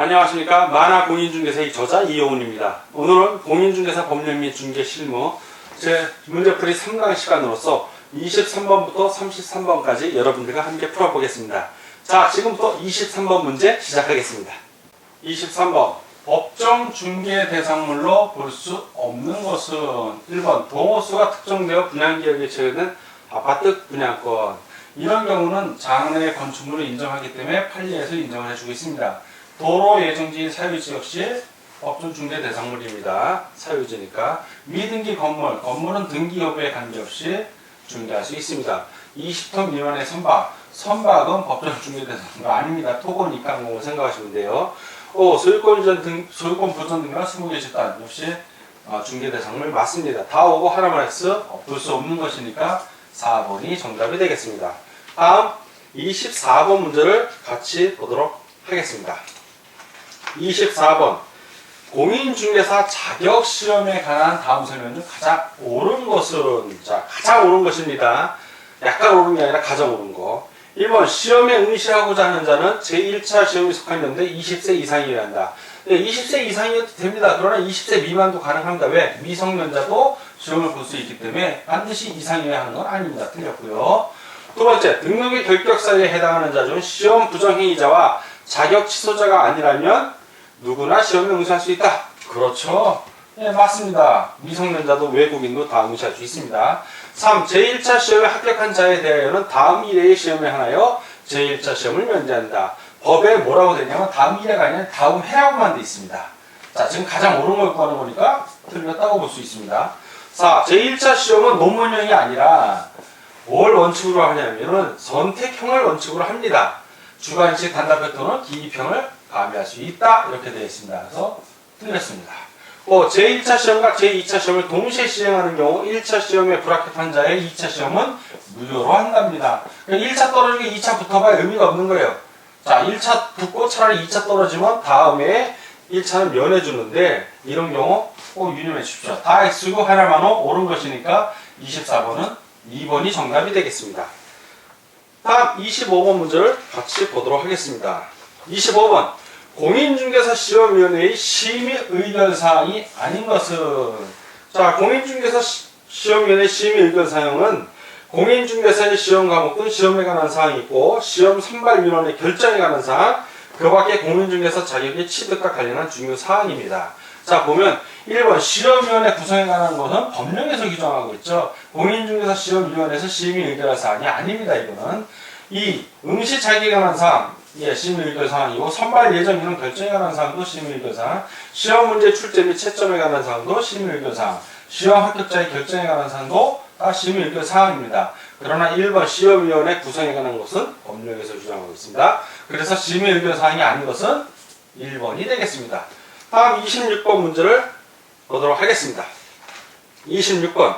안녕하십니까. 만화공인중개사의 저자 이효훈입니다. 오늘은 공인중개사 법령 및 중개 실무 제 문제풀이 3강 시간으로서 23번부터 33번까지 여러분들과 함께 풀어보겠습니다. 자, 지금부터 23번 문제 시작하겠습니다. 23번 법정 중개 대상물로 볼 수 없는 것은 1번 동호수가 특정되어 분양계약에 체결된 아파트 분양권. 이런 경우는 장래 건축물을 인정하기 때문에 판례에서 인정을 해주고 있습니다. 도로 예정지인 사유지 역시 법정 중개 대상물입니다. 사유지니까. 미등기 건물, 건물은 등기 여부에 관계없이 중개할 수 있습니다. 20톤 미만의 선박, 선박은 법정 중개 대상물 아닙니다. 토고니까 뭐 생각하시면 돼요. 소유권 보전 등이나 20개 집단 역시 중개 대상물 맞습니다. 다 오고 하나만 X 볼 수 없는 것이니까 4번이 정답이 되겠습니다. 다음 24번 문제를 같이 보도록 하겠습니다. 24번 공인중개사 자격시험에 관한 다음 설명 중 가장 옳은 것은, 자, 가장 옳은 것입니다. 약간 옳은 게 아니라 가장 옳은 거. 1번 시험에 응시하고자 하는 자는 제1차 시험에 속한 연대 20세 이상이어야 한다. 네, 20세 이상이어도 됩니다. 그러나 20세 미만도 가능합니다. 왜? 미성년자도 시험을 볼 수 있기 때문에 반드시 이상이어야 하는 건 아닙니다. 틀렸고요. 두 번째, 등록의 결격사유에 해당하는 자 중 시험 부정행위자와 자격 취소자가 아니라면 누구나 시험에 응시할 수 있다. 그렇죠. 예, 맞습니다. 미성년자도 외국인도 다 응시할 수 있습니다. 3. 제1차 시험에 합격한 자에 대하여는 다음 일회의 시험에 하나여 제1차 시험을 면제한다. 법에 뭐라고 되냐면 다음 일회가 아니라 다음 해라고만 돼 있습니다. 자, 지금 가장 옳은 걸 구하는 거니까 틀렸다고 볼 수 있습니다. 4. 제1차 시험은 논문형이 아니라 뭘 원칙으로 하냐면은 선택형을 원칙으로 합니다. 주관식 단답형 또는 기입형을 가미할 수 있다. 이렇게 되어 있습니다. 그래서 틀렸습니다. 제1차 시험과 제2차 시험을 동시에 시행하는 경우 1차 시험에 불합격한 자의 2차 시험은 무효로 한답니다. 그러니까 1차 떨어지고 2차 붙어봐야 의미가 없는 거예요. 자, 1차 붙고 차라리 2차 떨어지면 다음에 1차는 면해주는데 이런 경우 꼭 유념해 주십시오. 다 X고 하나만 옳은 것이니까 24번은 2번이 정답이 되겠습니다. 다음 25번 문제를 같이 보도록 하겠습니다. 25번 공인중개사 시험위원회의 심의 의견사항이 아닌 것은, 자, 공인중개사 시험위원회 심의 의견사항은 공인중개사의 시험 과목 등 시험에 관한 사항이 있고 시험 선발위원회 결정에 관한 사항, 그 밖에 공인중개사 자격의 취득과 관련한 중요 사항입니다. 자, 보면 1번 시험위원회 구성에 관한 것은 법령에서 규정하고 있죠. 공인중개사 시험위원회에서 심의 의견할 사항이 아닙니다. 이거는. 2. 응시 자격에 관한 사항, 예, 심의 의견 사항이고 선발 예정 인원 결정에 관한 사항도 심의 의견 사항, 시험 문제 출제 및 채점에 관한 사항도 심의 의견 사항, 시험 합격자의 결정에 관한 사항도 다 심의 의견 사항입니다. 그러나 1번 시험위원회 구성에 관한 것은 법령에서 규정하고 있습니다. 그래서 심의 의견 사항이 아닌 것은 1번이 되겠습니다. 다음 26번 문제를 보도록 하겠습니다. 26번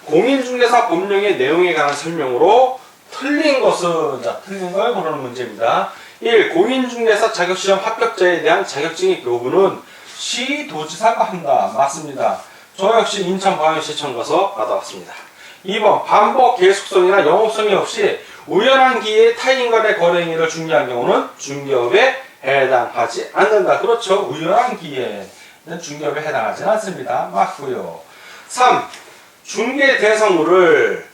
공인중개사 법령의 내용에 관한 설명으로 틀린 것은, 자, 틀린 걸 고르는 문제입니다. 1. 공인중개사 자격시험 합격자에 대한 자격증의 교부는 시도지사가 한다. 맞습니다. 저 역시 인천광역시청 가서 받아왔습니다. 2번 반복 계속성이나 영업성이 없이 우연한 기회에 타인 간의 거래 행위를 중개한 경우는 중개업에 해당하지 않는다. 그렇죠. 우연한 기회는 중개업에 해당하지 않습니다. 맞고요. 3. 중개 대상물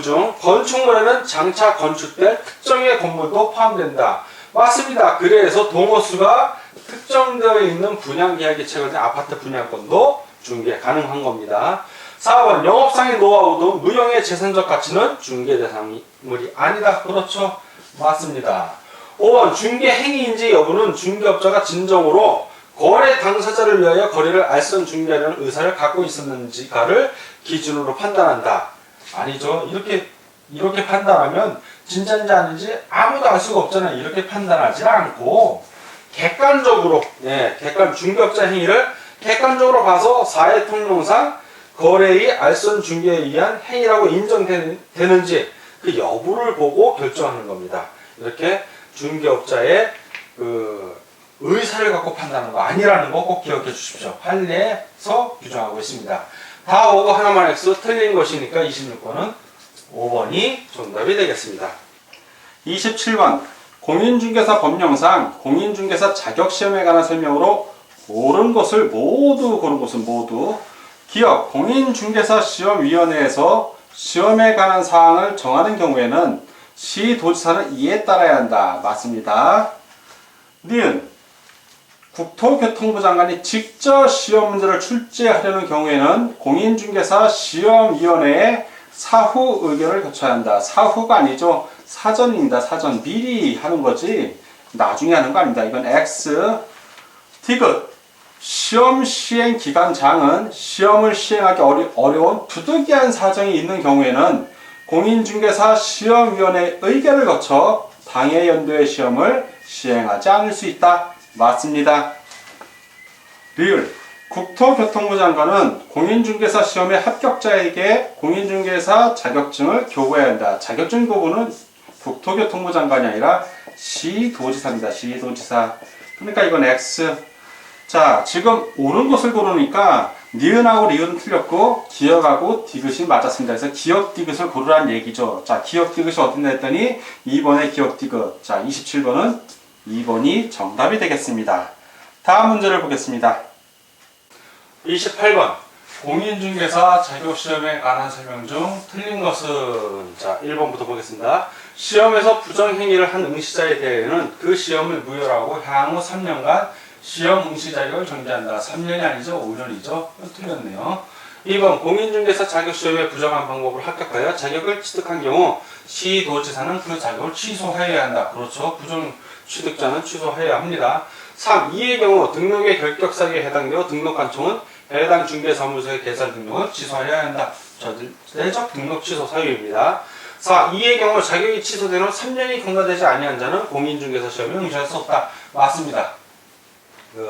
중 건축물에는 장차 건축될 특정의 건물도 포함된다. 맞습니다. 그래서 동호수가 특정되어 있는 분양계약에 체결된 아파트 분양권도 중개 가능한 겁니다. 4번 영업상의 노하우 등 무형의 재산적 가치는 중개 대상물이 아니다. 그렇죠. 맞습니다. 5번 중개 행위인지 여부는 중개업자가 진정으로 거래 당사자를 위하여 거래를 알선 중개하려는 의사를 갖고 있었는지가를 기준으로 판단한다. 아니죠. 이렇게 판단하면 진짜인지 아닌지 아무도 알 수가 없잖아요. 이렇게 판단하지 않고 객관적으로, 예, 중개업자 행위를 객관적으로 봐서 사회 통념상 거래의 알선 중개에 의한 행위라고 인정되는지 그 여부를 보고 결정하는 겁니다. 이렇게 중개업자의 그 의사를 갖고 판단하는 거 아니라는 거 꼭 기억해 주십시오. 판례에서 규정하고 있습니다. 다 오고 하나만 X 틀린 것이니까 26번은 5번이 정답이 되겠습니다. 27번 공인중개사 법령상 공인중개사 자격시험에 관한 설명으로 고른 것을 모두 기억 공인중개사 시험위원회에서 시험에 관한 사항을 정하는 경우에는 시도지사는 이에 따라야 한다. 맞습니다. 니은 국토교통부 장관이 직접 시험 문제를 출제하려는 경우에는 공인중개사 시험위원회에 사후 의결을 거쳐야 한다. 사후가 아니죠. 사전입니다. 사전. 미리 하는 거지 나중에 하는 거 아닙니다. 이건 X. 디귿 시험 시행 기간장은 시험을 시행하기 어려운 부득이한 사정이 있는 경우에는 공인중개사 시험위원회 의결을 거쳐 당해 연도의 시험을 시행하지 않을 수 있다. 맞습니다. 리을 국토교통부 장관은 공인중개사 시험의 합격자에게 공인중개사 자격증을 교부해야 한다. 자격증 교부는 국토교통부 장관이 아니라 시도지사입니다. 시도지사. 그러니까 이건 X. 자, 지금 옳은 것을 고르니까 니은하고 리을은 틀렸고 기억하고 디귿이 맞았습니다. 그래서 기억 디귿을 고르라는 얘기죠. 자, 기억 디귿이 어딨나 했더니 2번의 기억 디귿. 자, 27번은 2번이 정답이 되겠습니다. 다음 문제를 보겠습니다. 28번 공인중개사 자격시험에 관한 설명 중 틀린 것은 자 1번부터 보겠습니다. 시험에서 부정행위를 한 응시자에 대해는 그 시험을 무효라고 향후 3년간 시험 응시 자격을 정지한다. 3년이 아니죠? 5년이죠? 틀렸네요. 2번 공인중개사 자격시험에 부정한 방법을 합격하여 자격을 취득한 경우 시도지사는 그 자격을 취소하여야 한다. 그렇죠. 부정 취득자는 취소해야 합니다. 3. 이의 경우 등록의 결격사기에 해당되어 등록관청은 해당 중개사무소의 개설 등록을 취소해야 한다. 절대적 등록 취소 사유입니다. 4. 이의 경우 자격이 취소된 후 3년이 경과되지 아니한 자는 공인중개사 시험에 응시할 수 없다. 맞습니다.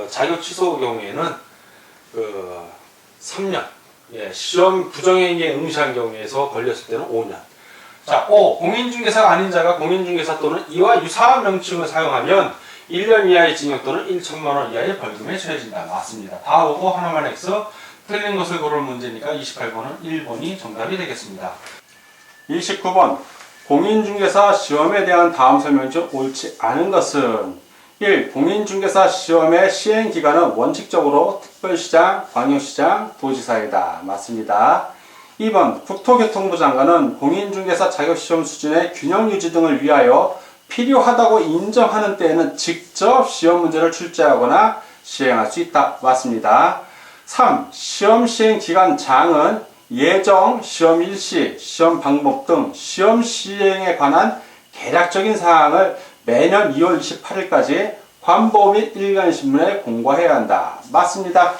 자격 취소 경우에는 3년 시험 부정행위에 응시한 경우에서 걸렸을 때는 5년. 자, 5. 공인중개사가 아닌 자가 공인중개사 또는 이와 유사한 명칭을 사용하면 1년 이하의 징역 또는 1천만 원 이하의 벌금에 처해진다. 맞습니다. 다 오고 하나만 X. 틀린 것을 고를 문제니까 28번은 1번이 정답이 되겠습니다. 29번 공인중개사 시험에 대한 다음 설명 중 옳지 않은 것은 1. 공인중개사 시험의 시행기간은 원칙적으로 특별시장, 광역시장, 도지사이다. 맞습니다. 2번 국토교통부 장관은 공인중개사 자격시험 수준의 균형 유지 등을 위하여 필요하다고 인정하는 때에는 직접 시험 문제를 출제하거나 시행할 수 있다. 맞습니다. 3. 시험 시행 기간 장은 예정, 시험 일시, 시험 방법 등 시험 시행에 관한 대략적인 사항을 매년 2월 28일까지 관보 및 일간신문에 공고해야 한다. 맞습니다.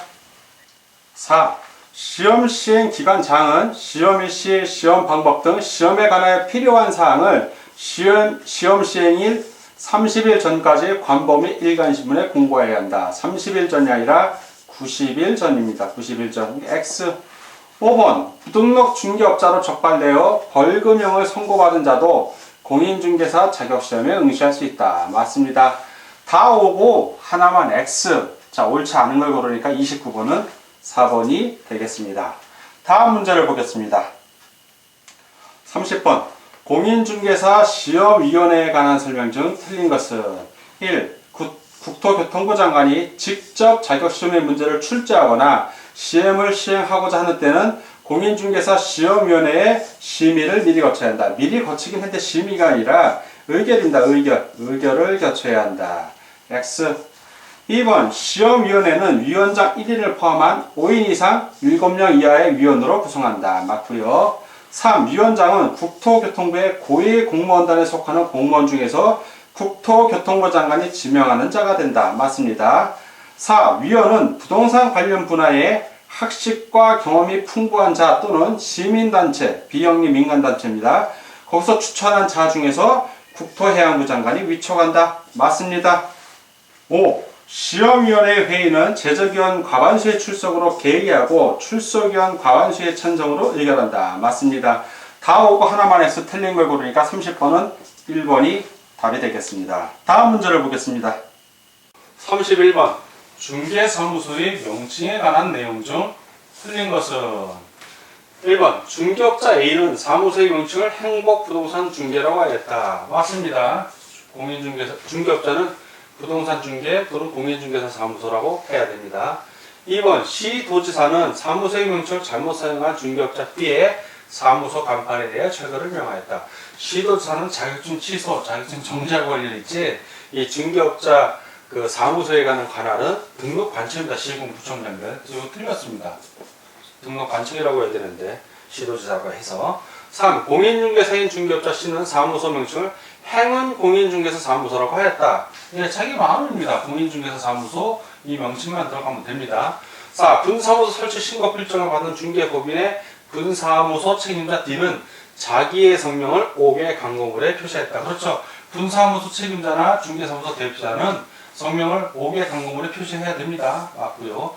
4. 시험 시행 기간 장은 시험 일시, 시험 방법 등 시험에 관하여 필요한 사항을 시험 시행일 30일 전까지 관보 및 일간신문에 공고해야 한다. 30일 전이 아니라 90일 전입니다. 90일 전. X. 5번 부등록 중개업자로 적발되어 벌금형을 선고받은 자도 공인중개사 자격시험에 응시할 수 있다. 맞습니다. 다 오고 하나만 X. 자, 옳지 않은 걸 고르니까 29번은 4번이 되겠습니다. 다음 문제를 보겠습니다. 30번 공인중개사 시험위원회에 관한 설명 중 틀린 것은 1. 국토교통부 장관이 직접 자격시험의 문제를 출제하거나 시험을 시행하고자 하는 때는 공인중개사 시험위원회에 심의를 미리 거쳐야 한다. 미리 거치긴 한데 심의가 아니라 의결입니다. 의결을 거쳐야 한다. X. 2번 시험위원회는 위원장 1인을 포함한 5인 이상 7명 이하의 위원으로 구성한다. 맞고요. 3. 위원장은 국토교통부의 고위 공무원단에 속하는 공무원 중에서 국토교통부 장관이 지명하는 자가 된다. 맞습니다. 4. 위원은 부동산 관련 분야에 학식과 경험이 풍부한 자 또는 시민단체, 비영리 민간단체입니다. 거기서 추천한 자 중에서 국토해양부 장관이 위촉한다. 맞습니다. 5. 시험위원회 회의는 제적위원 과반수의 출석으로 개의하고 출석위원 과반수의 찬성으로 의결한다. 맞습니다. 다 오고 하나만 해서 틀린 걸 고르니까 30번은 1번이 답이 되겠습니다. 다음 문제를 보겠습니다. 31번 중개사무소의 명칭에 관한 내용 중 틀린 것은 1번 중개업자 A는 사무소의 명칭을 행복부동산 중개라고 하였다. 맞습니다. 중개업자는 부동산 중개 또는 공인중개사 사무소라고 해야 됩니다. 2번 시도지사는 사무소의 명칭을 잘못 사용한 중개업자 B의 사무소 간판에 대해 철거를 명하였다. 시도지사는 자격증 취소, 자격증 정지와 관련있지 이 중개업자 그 사무소에 가는 관할은 등록 관청입니다. 시군구청장들. 그래서 이거 틀렸습니다. 등록 관청이라고 해야 되는데 시도지사가 해서. 3. 공인중개사인 중개업자 C는 사무소 명칭을 행은 공인중개사 사무소라고 하였다. 이게 자기 마음입니다. 공인중개사 사무소 이 명칭만 들어가면 됩니다. 4. 분사무소 설치 신고 필증을 받은 중개법인의 분사무소 책임자 D는 자기의 성명을 5개 강공물에 표시했다. 그렇죠. 분사무소 책임자나 중개사무소 대표자는 성명을 5개 강공물에 표시해야 됩니다. 맞고요.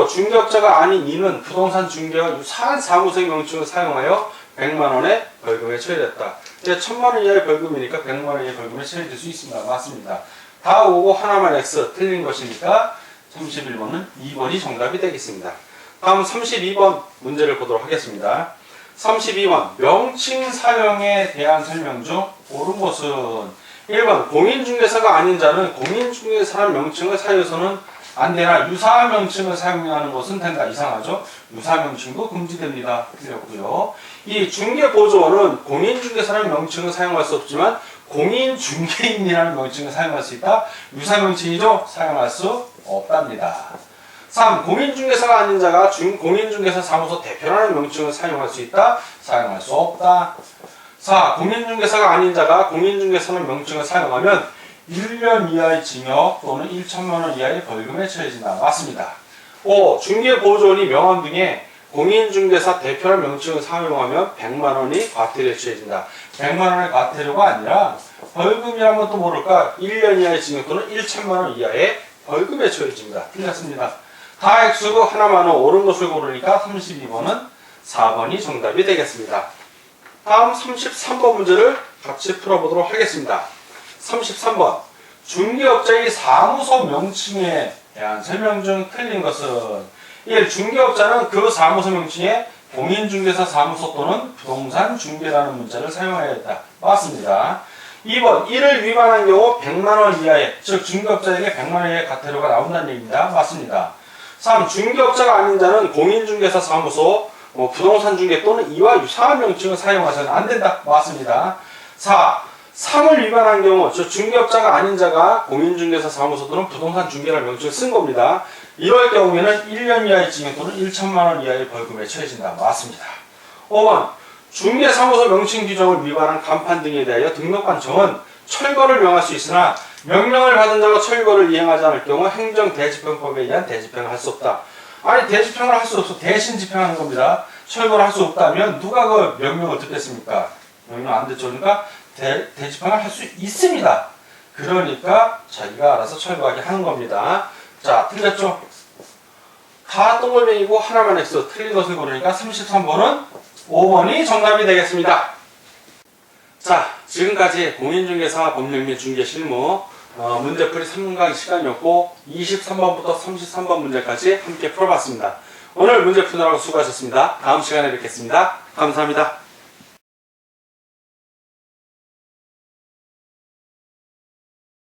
중개업자가 아닌 이는 부동산 중개와 유사한 사무소의 명칭을 사용하여 100만원의 벌금에 처해졌다. 이제 1000만원 이하의 벌금이니까 100만원 이하의 벌금에 처해질 수 있습니다. 맞습니다. 다 오고 하나만 X 틀린 것이니까 31번은 2번이 정답이 되겠습니다. 다음 32번 문제를 보도록 하겠습니다. 32번 명칭 사용에 대한 설명 중 옳은 것은 1번 공인중개사가 아닌 자는 공인중개사라는 명칭을 사용해서는 안 되나 유사한 명칭을 사용하는 것은 된다. 이상하죠? 유사한 명칭도 금지됩니다. 틀렸고요. 이 중개보조원은 공인중개사라는 명칭을 사용할 수 없지만 공인중개인이라는 명칭을 사용할 수 있다. 유사 명칭이죠? 사용할 수 없답니다. 3. 공인중개사가 아닌 자가 공인중개사 사무소 대표라는 명칭을 사용할 수 있다. 사용할 수 없다. 4. 공인중개사가 아닌 자가 공인중개사라는 명칭을 사용하면 1년 이하의 징역 또는 1천만원 이하의 벌금에 처해진다. 맞습니다. 5. 중개보조원이 명함 등에 공인중개사 대표라는 명칭을 사용하면 100만원이 과태료에 처해진다. 100만원의 과태료가 아니라 벌금이라면 또 모를까 1년 이하의 징역 또는 1천만원 이하의 벌금에 처해집니다. 틀렸습니다. 다 X고 하나만 옳은 것을 고르니까 32번은 4번이 정답이 되겠습니다. 다음 33번 문제를 같이 풀어보도록 하겠습니다. 33번 중개업자의 사무소 명칭에 대한 설명 중 틀린 것은 1. 중개업자는 그 사무소 명칭에 공인중개사 사무소 또는 부동산 중개라는 문자를 사용해야 했다. 맞습니다. 2번 이를 위반한 경우 100만원 이하의 즉 중개업자에게 100만원 이하의 과태료가 나온다는 얘기입니다. 맞습니다. 3. 중개업자가 아닌 자는 공인중개사 사무소 부동산 중개 또는 이와 유사한 명칭을 사용하서는 안 된다. 맞습니다. 4. 3을 위반한 경우, 즉 중개업자가 아닌 자가 공인중개사 사무소 또는 부동산 중개라는 명칭을 쓴 겁니다. 이럴 경우에는 1년 이하의 징역 또는 1천만원 이하의 벌금에 처해진다. 맞습니다. 5번 중개사무소 명칭 규정을 위반한 간판 등에 대하여 등록관청은 철거를 명할 수 있으나 명령을 받은 자가 철거를 이행하지 않을 경우 행정대집행법에 의한 대집행을 할 수 없다. 아니 대집행을 할 수 없어. 대신 집행하는 겁니다. 철거를 할 수 없다면 누가 그 명령을 듣겠습니까? 명령 안 듣죠. 그러니까 대집행을 할 수 있습니다. 그러니까 자기가 알아서 철거하게 하는 겁니다. 자, 틀렸죠? 다 동글뱅이고 하나만 X 틀린 것을 고르니까 33번은 5번이 정답이 되겠습니다. 자, 지금까지 공인중개사 법률 및 중개 실무 문제풀이 3강 시간이었고 23번부터 33번 문제까지 함께 풀어봤습니다. 오늘 문제 푸느라고 수고하셨습니다. 다음 시간에 뵙겠습니다. 감사합니다.